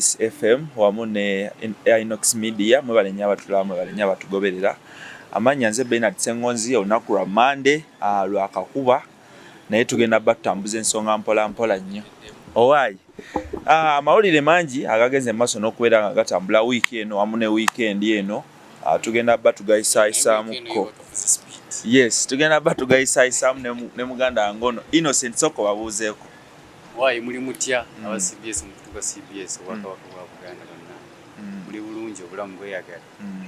FM wamu ne Inox Media mwebale nnyo abatulaba mwebale nnyo abatugoberera. Amanya nze Bernard Ssengonzi olunaku lwa Monday lwakakuba naye tugenda batambuza ensonga mpola mpola nnyo. Owaayi amawulire mangi agagenze maaso n'okubeera nga gatambula wiiki eno wamu ne weekend eno tugenda batugayisaayisaamukko. Yes, tugenda batugayisaayisamu ne muganda wange ono Innocent Soko babuuzeeko. Why muli mutya aba CBS mukutuka CBS wakawaka wa Buganda bonna muli bulungi obulamu bweyagala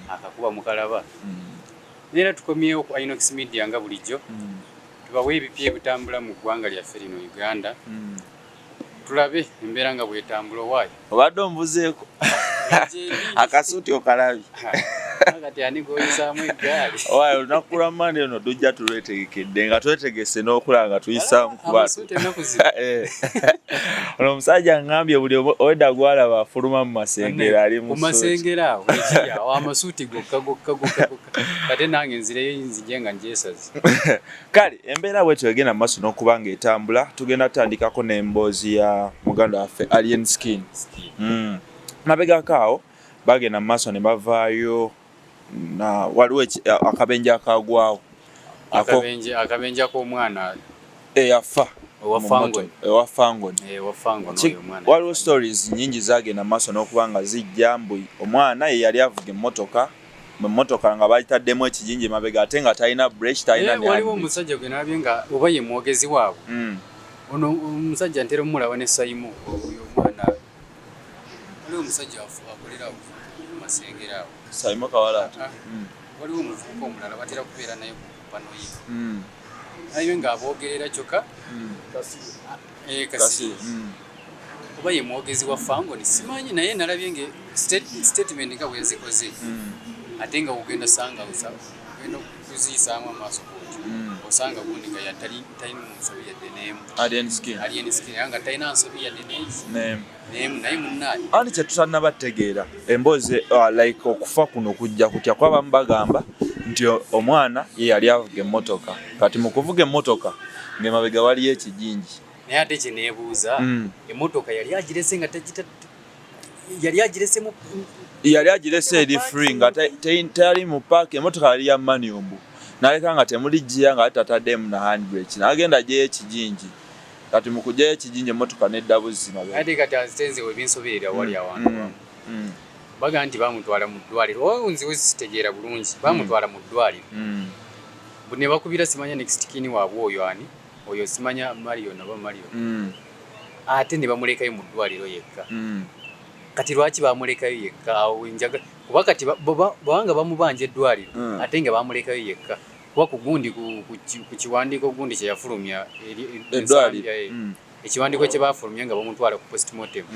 akakuba mukalaba nera tukomyewo ku Inox Media nga bulijjo tubawe ebipye bitambula mu ggwanga lyaffe lino Uganda tulabe embeera nga bwetambula. Why obadde ombuzeeko akasuuti okalabi kati ani goyisaamu eggaali. Why olunaku lwa Monday ono tujja tulwetegekedde nga twetegese n'okulaba nga tuyisaamu ku bantu. Ono omusajja ngambye buli owedda gwalaba afuluma mu masengera ali mu masengera awo amasuuti gokka kate nange nzireyo nzije nga njesaze. Kale embeera bwe twegenda mu maaso n'okuba ng'etambula tugenda tutandikako n'emboozi ya muganda waffe Alien Skin. Mabegako bagenda mu maaso ne bavaayo na waliwo akabenje akagwawo akabenje ak'omwana eyafa ewa Fangon. Waliwo stories nyingi zagenda maaso n'okuba nga zijja mbu omwana ye yali avuga emmotoka nga bayitaddemu ekijinji mabega ate nga talina break talina ne waliwo omusajja gwe nalabye nga oba ye mwogezi waabwe ono omusajja ntera omulaba ne Saimu oyo omwana waliwo omusajja akolera mu masengera awo Saimu Kawala waliwo omuvubuka omulala batera kubeera naye ku pano ye naye nga aboogerera kyokka kasi oba ye mwogezi wa Fangon simanyi naye nalabye nga statement nga bwezikoze ate nga ugenda sanga ugenda kuziyisaamu amaaso osanga gundi nga talina nsobi yadde neemu Alien Skin nga talina nsobi yadde neemu naye munnaani ani kye tutannabategeera emboozi like okufa kuno kujja kutya kwabamu bagamba nti omwana ye yali avuga emmotoka kati mu kuvuga emmotoka ng'emabega waliyo ekijinji naye ate kye neebuuza emmotoka yali agirese nga yali agirese eri free nga teyali mu paaka emmotoka yali ya maniumbu naleka nga temuli jjiya nga tataddeemu na handbrake n'agenda gyeyo ekijinji kati mu kugyayo ekijinji emmotoka nedda buzzi ate kati azitenzewo ebinsoberera wali awantu baga nti bamutwala mu ddwaliro nziwe sitegeera bulungi bamutwala mu ddwaliro ne bakubira simanya next kini waabwe oyo ani oyo simanya Mario naba Mario ate ne bamulekayo mu ddwaliro yekka kati lwaki bamulekayo yekka awo njaga kuba kati bawanga bamubanja eddwaliro ate nga bamulekayo yekka kuba ku gundi ku kiwandiiko gundi kye yafulumya eddwaliro ekiwandiiko kye bafulumya nga bamutwala ku postmortem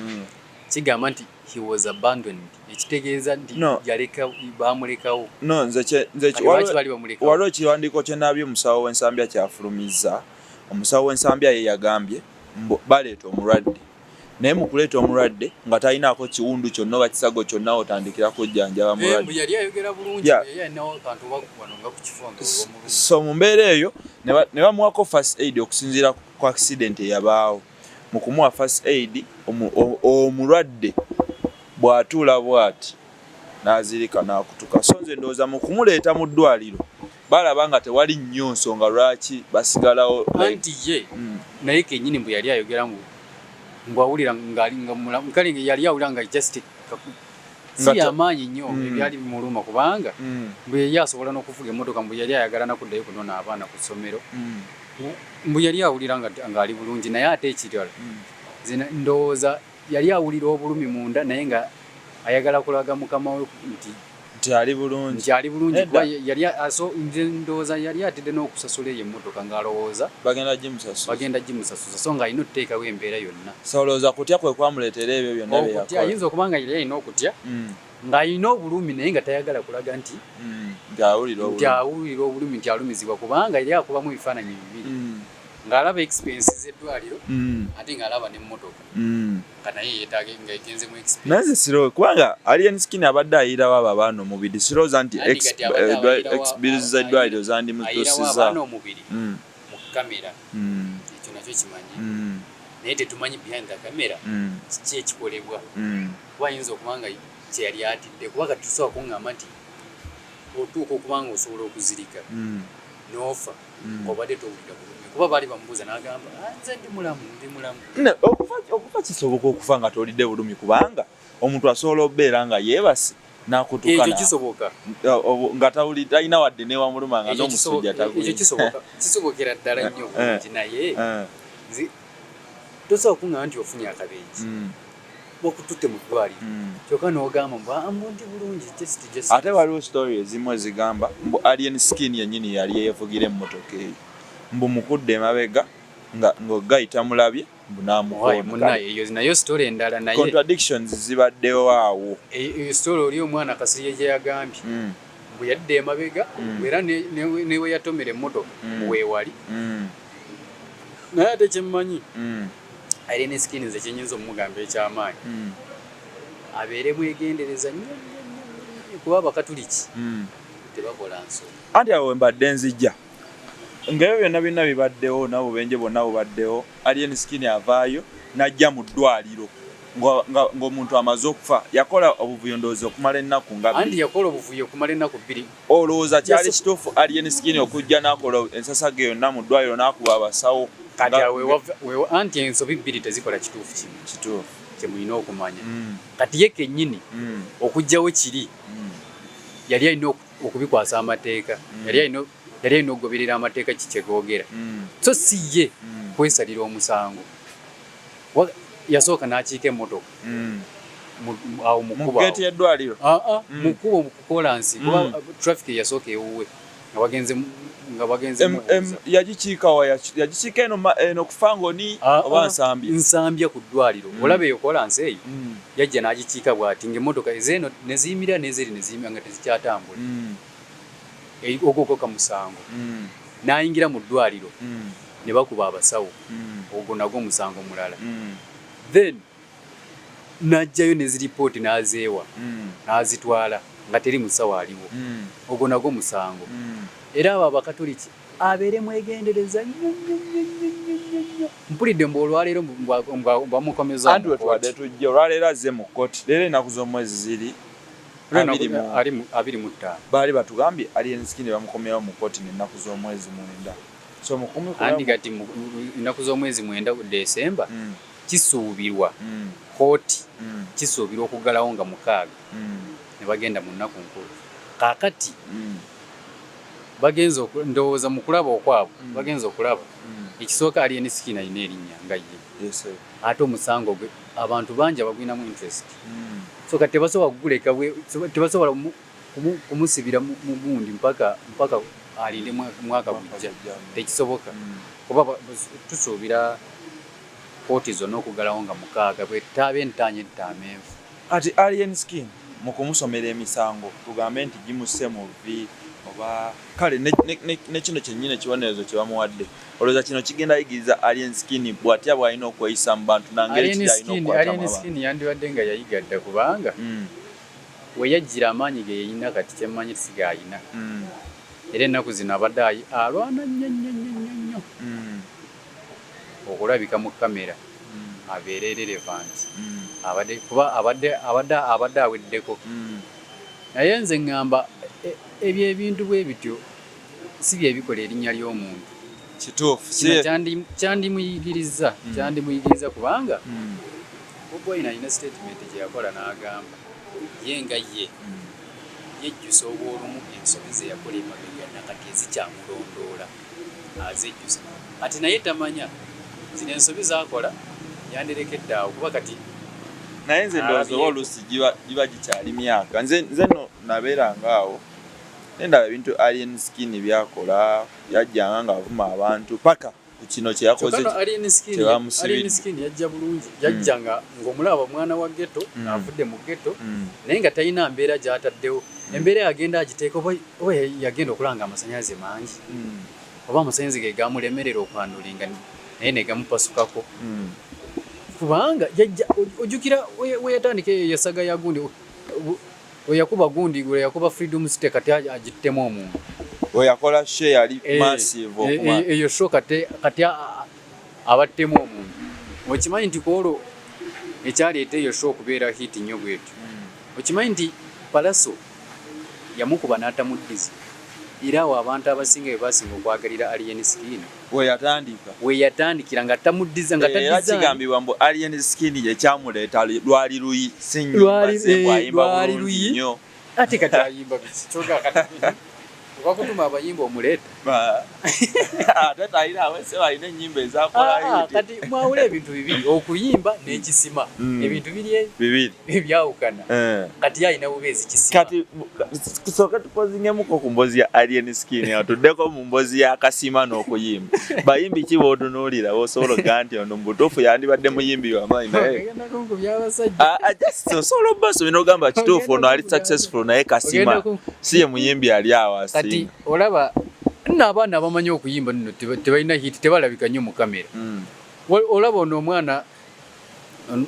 kigamba nti he was abandoned ekitegeeza nti yaleka bamulekawo waliwo ekiwandiiko kye nabyo omusawo w'ensambya kyafulumizza omusawo w'ensambya ye yagambye baleeta omulwadde naye mu kuleeta omulwadde nga talinaako kiwundu kyonna oba kisago kyonna otandikira kujjanjaba mulwadde yali ayogera bulungi so mu mbeera eyo ne bamuwako first aid okusinziira ku accident eyabaawo mu kumuwa first aid omulwadde bw'atuula bw'ati n'azirika n'akutuka so nze ndowooza mu kumuleeta mu ddwaliro balaba nga tewali nnyo nsonga lwaki basigalawo anti ye naye kennyini bwe yali ayogera mbwawulira nkale yali awulira nga just si amaanyi nnyo ebyali bimuluma kubanga bwe yali asobola n'okuvuga emmotoka mbwe yali ayagala nakuddayo kunona abaana ku ssomero mbwe yali awulira ng'ali bulungi naye ate ekirala ndowooza yali awulira obulumi munda naye nga ayagala kulaga mukama we nti ali bulungi kuba nze ndowooza yali atedde n'okusasula eyo emmotoka ng'alowooza bagenda gimusasuza so ng'alina okuteekawo embeera yonna so olowooza kutya kwe kwamuleetera ebyo byonna okutya ayinza okuba nga yali alina okutya ng'alina obulumi naye nga tayagala kulaga nti awulira obulumi nti alumizibwa kubanga yali akubamu ebifaananyi bibiri ng'alaba expenses z'eddwaliro ate ng'alaba n'emmotoka naye yeetaaga nga egenzemu expense naye siro kubanga Alien Skin abadde ayirawo abo abaana omubiri sirowooza nti bills naye tetumanyi behind the camera kiki ekikolebwa kuba ayinza okubanga kyeyali atidde kuba kati tusobola kuŋŋamba nti otuuka okubanga osobola okuzirika n'ofa obadde towulira bulumi kuba baali bamubuuza n'agamba nze ndi mulamu okufa kisoboka okufa nga tolidde bulumi kubanga omuntu asobola okubeera nga yeebase n'akutuka ekyo kisoboka nga talina wadde newamuluma nga n'omusujja ekyo kisobokera ddala nnyo bulungi naye tosobola kuŋŋamba nti ofunye akabenje bakututte mu ddwaliro kyokka n'ogamba mbu ndi bulungi ate waliwo story ezimu ezigamba mbu alien skin yennyini yali yeevugira emmotoka eyo mbu mukudde emabega ng'ogayita mulabye mbu n'amukonaeyo nayo story endala naye contradictions zibaddewo awo eyo story oli omwana Kasirye gye yagambye mbu yadde emabega era newe yatomera emmotoka weewali naye ate kyemmanyi alien skin nze kyenyinza omugamba ekyamaanyi abeere mwegendereza nnyo kuba bakatuliki tebakola nsonga anti awo mbadde nzijja ngaebyo byonna byonna bibaddewo n'obubenje bwonna bubaddewo alien skin avaayo n'ajja mu ddwaliro ng'omuntu amaze okufa yakola obuvuyo ndowooza okumala ennaku nga anti yakola obuvuyo okumala ennaku 2 olowooza kyali kituufu alien skin okujja n'akola ensasage yonna mu ddwaliro n'akuba abasawo kati anti ensobi 2 tezikola kituufu kituufu kyemulina okumanya kati ye kennyini okujjawo kiri yali alina okubikwasa amateeka yali alina okugoberera amateeka kikyegoogera so si ye kwesalira omusango yasooka n'akiika emmotoka awo mugeti yeddwaliro mukubo mukukolansi kuba traffic yasooka ewuwe nga bagenze yagikiika eno kufangoni oba nsambya ku ddwaliro olaba eyo kolansi eyo yajja n'agikiika bw'ati ng'emmotoka ezeeno ne ziyimira n'ezeri ne ziyimira nga tezikyatambula ogwo kamusango n'ayingira mu ddwaliro ne bakuba abasawo ogwo nagwo musango mulala then n'ajjayo ne ziripooti n'azeewa n'azitwala nga teri musawo aliwo ogwo nagwo musango era abo abakatoliki abeere mwegendereza nnyo mpulidde mbu olwaleero bamukomeza anti wetwadde tujja olwaleero azze mu kkooti leero ennaku z'omwezi ziri 25 baali batugambye alien skin bamukomyewo mu kkooti n'ennaku z'omwezi 9 so andi kati ennaku z'omwezi 9 Desemba kisuubirwa kkooti kisuubirwa okuggalawo nga 6 ne bagenda mu nnaku nkulu kaakati bagenza ndowooza mu kulaba okwabo bagenza okulaba ekisooka alien skin alina erinnya nga ye ate omusango gwe abantu bangi abagwinamu interest so kati tebasobola kuguleka tebasobola kumusibira mu gundi mpaka alinde mwaka gujja tekisoboka kuba tusuubira kkooti zonna okuggalawo nga 6 bwe taba entanye entaamenvu ati alien skin mu kumusomera emisango tugambe nti gimusse mu vi oba kale ne kino kyennyini ekibonerezo kye bamuwadde olowooza kino kigenda yigiriza alien skin bw'atya bw'alina okweyisa mu bantu nangeri kiri alina okukwatamu alien skin yandibadde nga yayigadde kubanga we yajjira amaanyi ge yeyina kati kyemmanyi siga ayina era ennaku zino abadde alwana nnyo okulabika mu kamera abeere relevant kuba abadde aweddeko naye nze ŋŋamba ebyo ebintu bwe bityo si bye bikola erinnya ly'omuntu kituufu kyandimuyigiriza kubanga Bobi alina statement gye yakola n'agamba ye nga yejjusa obw'olumu ensobi ze yakola emabega nakati ezikyamulondoola azejjusa ati naye tamanya zino ensobi z'akola yandirekedde awo kuba kati naye nze ndowooza oba oluusi giba gikyali myaka nze no nabeeranga awo nendaba ebintu alien skin byakola yajjanga ng'avuma abantu paka ku kino kye yakoze alien skin yajja bulungi yajjanga ng'omulaba mwana wa ghetto avudde mu ghetto naye nga talina mbeera gy'ataddewo embeera yagenda agiteeka oba yagenda okulanga amasannyalaze mangi oba amasannyalaze ge gamulemerera okwandulinga naye ne gamupasukako kubanga ojjukira we yatandika yasaga ya gundi oyakuba gundi gwe yakuba freedom city kati agittemu omuntu oyakola share yali massive eyo show kati abattemu omuntu okimanyi nti koolo ekyaleeta eyo show okubeera hit nnyo bwetyo okimanyi nti Palaso yamukuba n'atamuddiza era awo abantu abasinga bwe basinga okwagalira Alien Skin we yatandikira nga tamuddiza nga era kigambibwa mbu Alien Skin ye kyamuleeta lwali luyi sinnyumba luyi nnyo ate kati ayimba bisikyoga kati wakutuma abayimba omuleeta ate talina awese balina ennyimba ezakola kati mwawula ebintu bibiri okuyimba n'ekisima ebintu bibiri ebyawukana kati yalina bubeezi kisima kati kusooka tupozingemuko ku mbozi ya Alien Skin awo tuddeko mu mbozi y'akasima n'okuyimba bayimbi ki b'otunuulira osobola okugaa nti ono mu butuufu yandibadde muyimbi w'amaanyi naye osobola obbasomye n'ogamba kituufu ono ali successful naye kasima si ye muyimbi ali awo asinga kati olaba n'abaana abamanyi okuyimba nno tebalina hit tebalabika nnyo mu kamera olaba ono omwana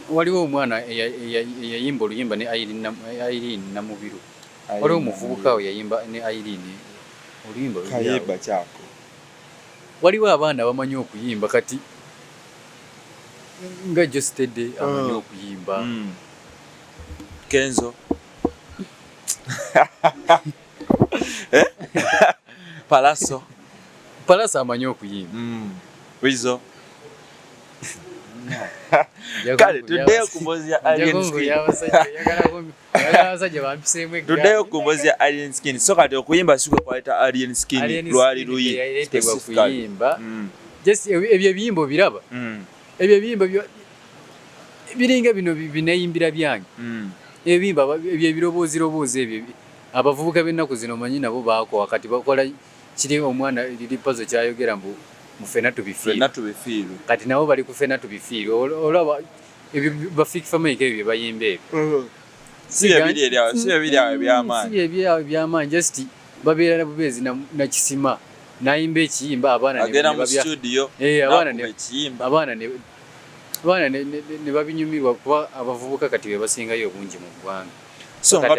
waliwo omwana eyayimba oluyimba ne Irene Namubiru waliwo omuvubuka we yayimba ne Irene oluyimba kayeba kyako waliwo abaana abamanyi okuyimba kati nga Jostede amanyi okuyimba Kenzo Palaso amanyi okuyimba Wizo kale tuddeyo ku mbozi ya Alien Skin tuddeyo ku mbozi ya Alien Skin so kati okuyimba sikwe kwaleeta Alien Skin lwali luyi ebyo ebiyimba biraba ebyo ebiyimba biringa bino bineeyimbira byange ebiyimba ebiroboozi ebyo abavubuka b'ennaku zino manyi nabo baakowa kati bakola kiri omwana liri pazo kyayogera mbu mufena tubifiiru kati nabo bali kufena tubifiiru olaba ebyo bafiki famike ebyo bayimba ebyo si ebiri awo ebyamaanyi just babeera na bubeezi na kisima nayimba ekiyimba abaana ne babinyumirwa kuba abavubuka kati be basingayo obungi mu ggwanga so nga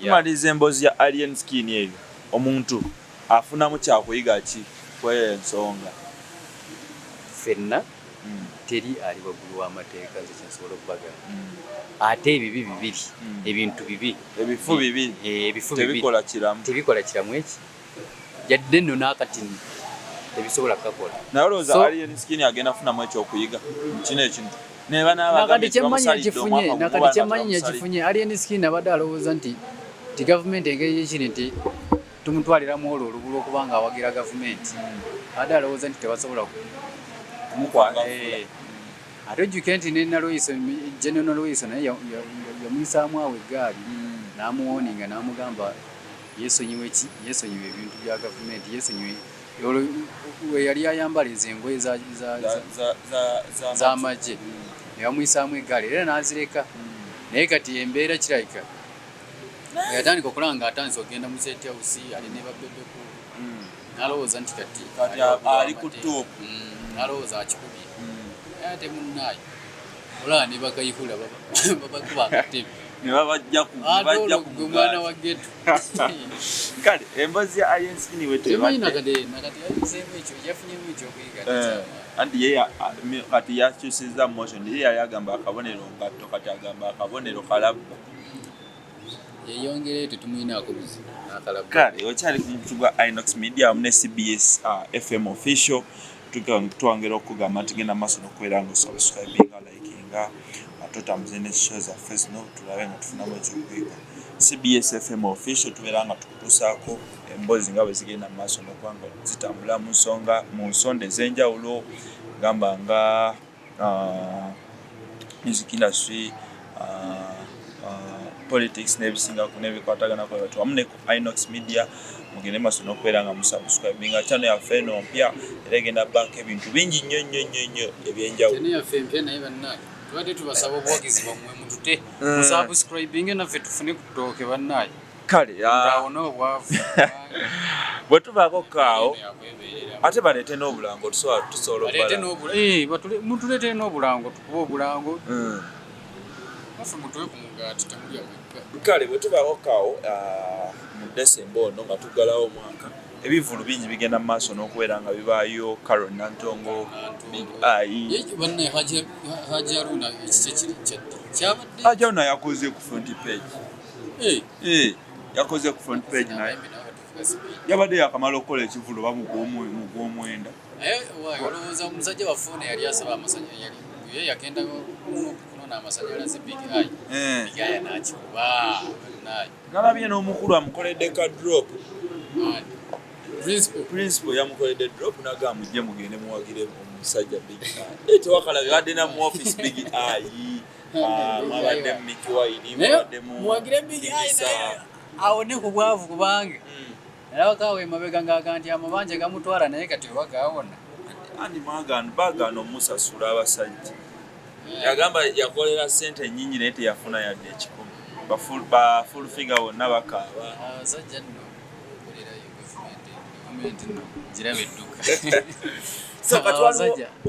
tumaliriza emboozi ya Alien Skin eyo omuntu afunamu kyakuyiga ki kweyo ensonga fenna teri ali waggulu w'amateeka zekyensobola okubagala ate ebibi bibiri ebintu bibiri ebifu tebikola kiramu eki yadde nno n'akatini tebisobola kukakola naye olowooza Alien Skin agenda kufunamu ekyokuyiga kino ekintu nakati kyemmanyi yakifunye Alien Skin abadde alowooza nti gavumenti engeri yekiri nti tumutwaliramu olwo olubula okubanga awagira gavumenti abadde alowooza nti tebasobola ate ojjuke nti General Loiso naye yamuyisaamu awo eggaali n'amuwoninga n'amugamba yeesonyiwe ebintu bya gavumenti yeesonyiwe we yali ayambala ezo engoye z'amagye ne bamuyisaamu eggaali era n'azireka naye kati embeera kirabika yatandika okulaba nga atandise okugenda mu State House ali ne babbebeku n'alowooza nti kati ali ku ttopu n'alowooza akikubye ate munnaayo olaba ne bakayihula babakuba akatebe omwana wa geto kale emboozi ya Alien Skin nakati yayiseemu ekyo yafunyemu ekyokuyiga anti ye kati yakyusizza motion ye yali agamba akabonero ngatto kati agamba akabonero kalabba yeyongere tetumwinaako buzibu n'akalabba kale okyali ku mukutu gwa Inox Media wamu ne CBS FM official twongera okugamba nti genda maaso n'okubeera nga osubscribinga likinga tutambuze ne show zaffe zino tulabe nga tufunamu ekyokuyiga CBS FM official tubeera nga tukutuusaako emboozi nga bwe zigenda mu maaso n'okuba nga zitambula mu nsonda ez'enjawulo gamba nga music industry politics n'ebisingako n'ebikwatagana ku bantu wamu ne ku Inox Media mugende maaso n'okubeera nga musubscribinga channel yaffe eno mpya era egenda baako ebintu bingi nnyo ebyenjawulo channel yaffe mpya naye bannaaye tubadde tubasaba obuwagizi bwammwe mutute musubscribinge naffe tufune ku ttooke bannaaye kale awo n'obwavu bwe tubaako kaawo ate baleete n'obulango tusobola mutuleetere n'obulango tukuba obulango naffe mutuwe ku mugaati temulya wekka kale bwe tubaako kaawo mu Desemba ono nga tuggalawo omwaka ebivulu bingi bigenda mu maaso n'okubeera nga bibaayo Carol Nantongo, Big Eye. Banne Haji Haruna ekikye kiri kyabadde Haji Haruna yakoze ku front page. Yakoze ku front page naye. Yabadde yakamala okukola ekivulu bamugw'omwenda. Olowooza omusajja wafune yali asaba amasanyalaze ye yakenda kunona amasanyalaze Big Eye. Big Eye n'akikuba nalabye n'omukulu amukoledde ka drop. Principal yamukoledde drop naga mujje mugende muwagire omusajja Big Eye. Tewakalabe badde na mu office Big Eye. Mabadde Mickey Wine mabadde muwagire Big Eye awone ku bwavu kubange. Era kawe mabega ngaganti amabanje gamutwala naye kati wagaawona. Andi bagano musasula abasajja. Yagamba yakolera sente nyingi naye teyafuna yadde ekikumi. Ba full figure wonna bakaaba. Abasajja nno kolera government nno girabe edduka. So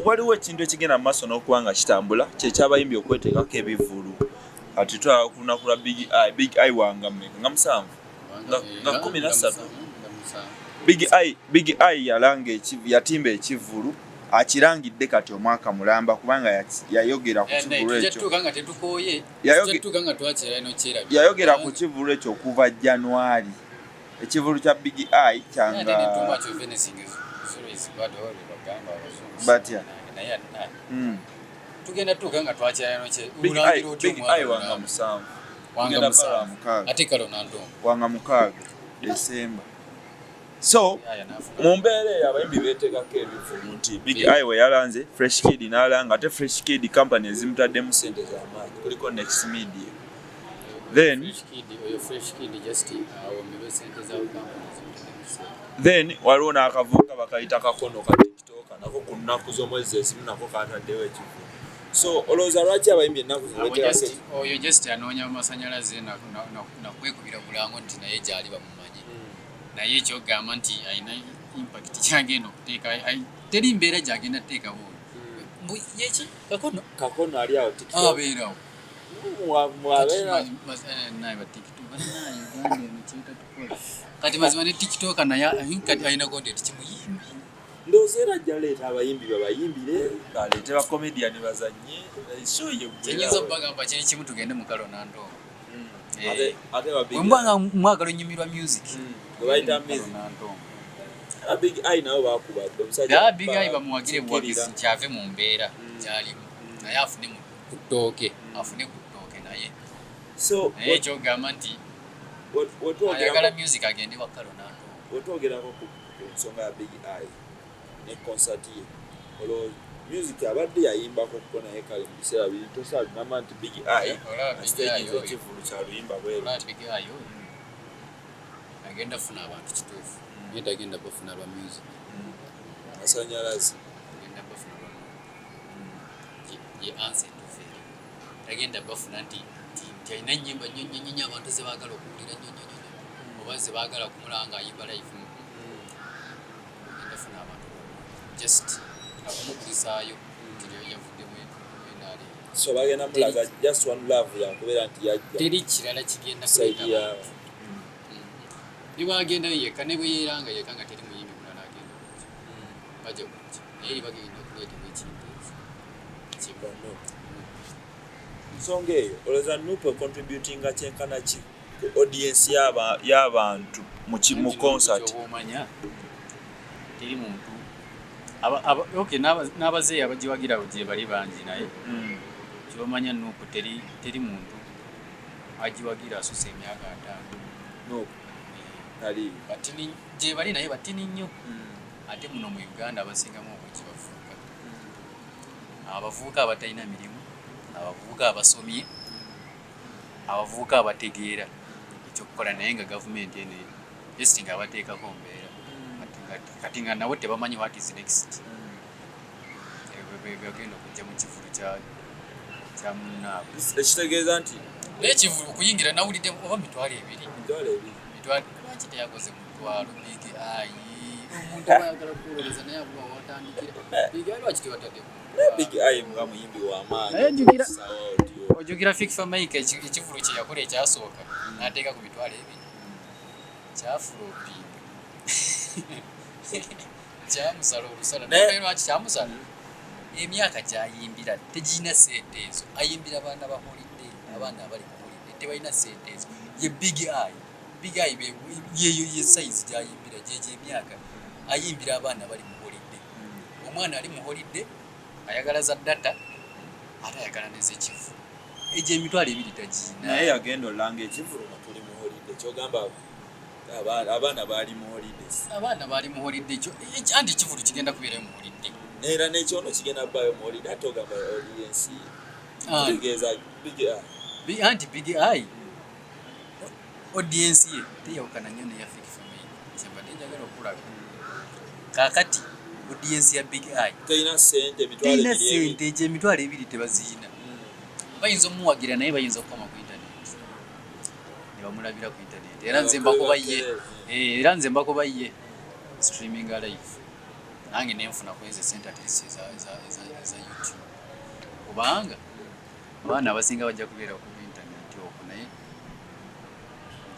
waliwo ekintu ekigenda mu maaso n'okuba nga kitambula kyekyabayimbi okweteekako ebivulu. Kati twala ku lunaku lwa Big Eye wanga mmeka nga 7 nga 13. Big Eye yalanga yatimba ekivulu akirangidde kati omwaka mulamba kubanga yayogera ku kivulu ekyo. Yayogera ku kivulu ekyo okuva January. Ekivulu kya Big Eye kyanga batya tugenda tuka nga twakirano kye Big Eye wanga 7 wanga 7 ate Carol Nantongo wanga 6 December. So mumbeere abayimbi beetekako ebivulu nti Big Eye we yalanze Fresh Kid n'alanga ate Fresh Kid company ezimutaddemu sente z'amaanyi kuliko Next Media. Then waliwo n'akavubuka bakayita Kakono ka TikTok nako ku nnaku z'omwezi ezimu nako kataddewo ekivulu. So olowooza lwaki abayimbi ennaku zibeetekako oyo just anoonya amasanyalaze nakwekubira bulango nti naye gyali bamumanyi. Naye ekyogamba nti alina impact kyagenda okuteeka teri mbeera gyagenda kuteekawo. Yeki Kakono ali awo TikTok abeerawo kati mazima ne TikTok naye kati alina content kimuyimbi. Ndowooza era ajja leeta abayimbi babayimbire aleete bakomediani bazannye kyenyinza okubagamba kiri kimu tugende mu Carol Nantongo. Wembanga mwagala onyumirwa music bayita Big Eye nabo bakubadde omusajja Big Eye bamuwagire buwagizi kyave mu mbeera gyalimu naye afune ku ttooke naye naye ekyogamba nti ayagala music agende wa Carol Nantongo. Wetwogerako ku nsonga ya Big Eye ne concert ye olwo music abadde yayimbako kuko naye kale mu biseera biri tosalunama nti Big Eye stage ekivulu kyaluyimba bweru. Big Eye agenda funa abantu kituufu naye tagenda bafuna lwa music masanyalaze agenda bafuna lwa ye answer tufere agenda bafuna nti alina ennyimba nnyonyo abantu ze baagala okuwulira nnyonyo oba ze baagala kumulanga ayimba live agenda funa abantu just akumukulisaayo nti yavuddemu enaali. So bagenda mulaga just one love yakubeera nti yajja teri kirala kigenda kuleeta niwagenda yekka ne bwe yeeranga yekka nga teri muyimbi mulala agenda bajja kujja naye eri bagenda kuleetebwa ekintu ekyo. Nsonga eyo olowooza Nuupu contributinga kyenkana ki ku audience y'abantu mu concert? Omanya teri muntu n'abazeeyi abagiwagira gye bali bangi naye kyomanya Nuupu teri muntu agiwagira asusa emyaka 5 gye bali naye batini nnyo. Ate muno mu Uganda abasingamu obungi abavubuka abatalina mirimu, abavubuka abasomye, abavubuka abategeera ekyokukola naye nga gavumenti eno just nga abateekako mbeera kati nga nabo tebamanyi what is next. Bagenda okujja mu kivulu kya munnaabwe ekitegeeza nti n'ekivulu okuyingira nawulidde oba mitwalo 2 lwaki teyakoze mutwalo Big Eye omuntu ayagala kuwuliriza naye abula watandikira Big Eye lwaki tewataddeko Big Eye nga muyimbi w'amaanyi. Ojjukira Fikfa Mike ekivulu kye yakola ekyasooka n'ateeka ku mitwalo 2 kyafulopinga Kyamusala olusala naye lwaki kyamusala emyaka gyayimbira tegina sente ezo ayimbira abaana ba holiday abaana abali ku holiday tebalina sente ezo ye big eye ye size gyayimbira gye emyaka ayimbira abaana bali mu holiday omwana ali mu holiday ayagala za data ate ayagala n'ezekivu egyo emitwalo ebiri tagina naye yagenda olanga ekivu nga tuli mu holiday kyogamba abaana baali mu holiday anti ekivulu kigenda kubeerayo mu holiday era n'ekyono kigenda bayo mu holiday ate ogamba audience tegeeza anti big eye audience ye teyawukana nnyo neya fake family kyembadde njagala okulaga kaakati audience ya big eye teyina sente egyo emitwalo ebiri tebaziina bayinza omuwagira naye bayinza okukoma ku internet ne bamulabira ku internet era nze mbakobaye streaming live nange nenfuna kweze sente at least eza YouTube kubanga abaana abasinga bajja kubeera ku internet okwo naye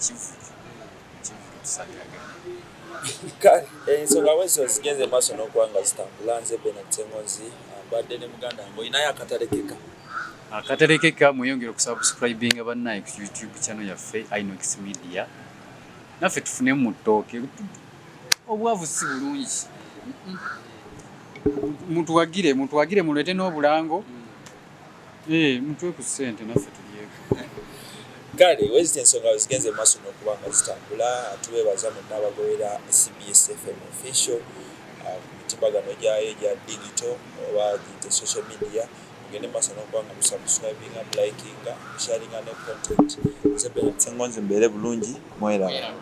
kivulu tusagagana ensonga bwezo zigenze maaso n'okuwanga zitambula nze Bernard Ssengonzi mbadde ne muganda wange olinayo akatalekeka mweyongere okusubscribinga bannaye ku YouTube channel yaffe Inox Media naffe tufune mu ttooke obwavu si bulungi mutuwagire mulete n'obulango mutwe ku ssente naffe tulyeko kale wezita ensonga zigenze maaso n'okubanga zitambula tubeebaza mwenna abagobera CBS FM official ku mitimbagano gyayo egya digital oba giyite social media mugende maaso n'okubanga musubscribinga mulikinga musharinga ne content nze Bernard Ssengonzi mbeere bulungi mweraba